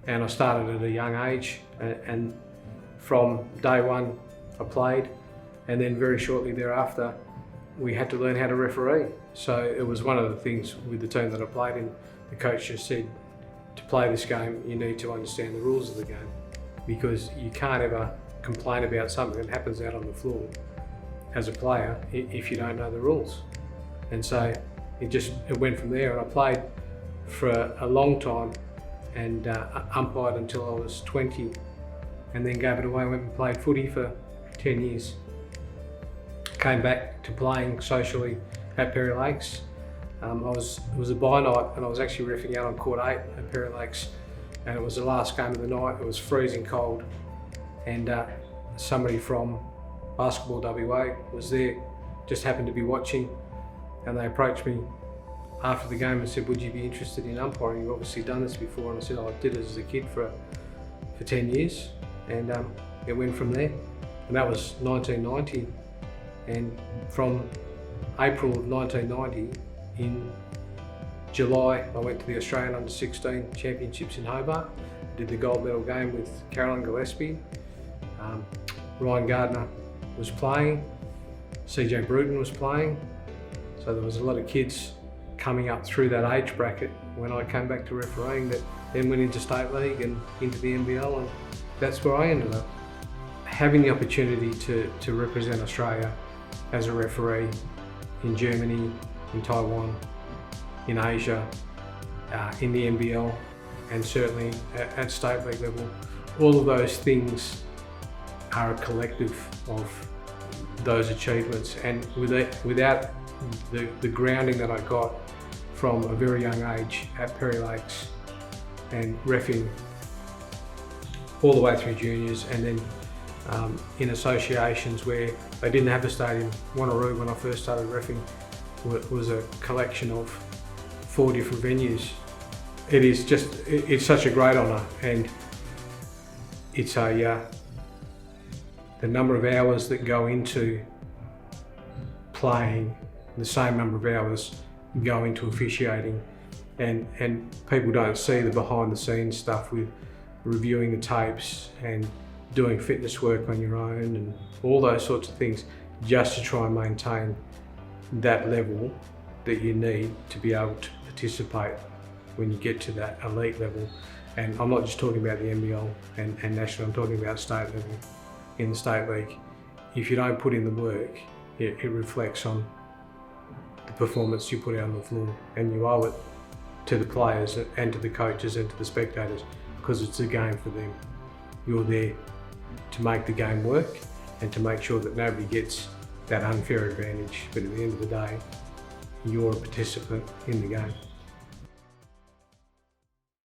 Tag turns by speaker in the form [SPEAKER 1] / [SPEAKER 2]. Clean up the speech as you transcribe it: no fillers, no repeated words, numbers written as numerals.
[SPEAKER 1] and I started at a young age, and from day one I played, and then very shortly thereafter we had to learn how to referee. So it was one of the things with the team that I played in, the coach just said, to play this game you need to understand the rules of the game, because you can't ever complain about something that happens out on the floor as a player if you don't know the rules. And so it went from there, and I played for a long time and umpired until I was 20, and then gave it away and went and played footy for 10 years. Came back to playing socially at Perry Lakes. It was a bye night, and I was actually reffing out on court 8 at Perry Lakes, and it was the last game of the night. It was freezing cold, and somebody from Basketball WA was there, just happened to be watching, and they approached me after the game and said, would you be interested in umpiring? You've obviously done this before. And I said, I did it as a kid for 10 years, and it went from there. And that was 1990, and from April of 1990, in July, I went to the Australian Under-16 Championships in Hobart. Did the gold medal game with Carolyn Gillespie. Ryan Gardner was playing, CJ Bruton was playing, so there was a lot of kids coming up through that age bracket when I came back to refereeing that then went into State League and into the NBL, and that's where I ended up. Having the opportunity to represent Australia as a referee in Germany, in Taiwan, in Asia, in the NBL, and certainly at State League level, all of those things are a collective of those achievements, and without the grounding that I got from a very young age at Perry Lakes and reffing all the way through juniors, and then in associations where they didn't have a stadium. Wanneroo, when I first started reffing, was a collection of 4 different venues. It's such a great honour, and it's the number of hours that go into playing, the same number of hours go into officiating, and people don't see the behind the scenes stuff with reviewing the tapes and doing fitness work on your own and all those sorts of things, just to try and maintain that level that you need to be able to participate when you get to that elite level. And I'm not just talking about the NBL and national, I'm talking about state level. In the State League, if you don't put in the work, it reflects on the performance you put out on the floor, and you owe it to the players and to the coaches and to the spectators, because it's a game for them. You're there to make the game work and to make sure that nobody gets that unfair advantage, but at the end of the day, you're a participant in the game.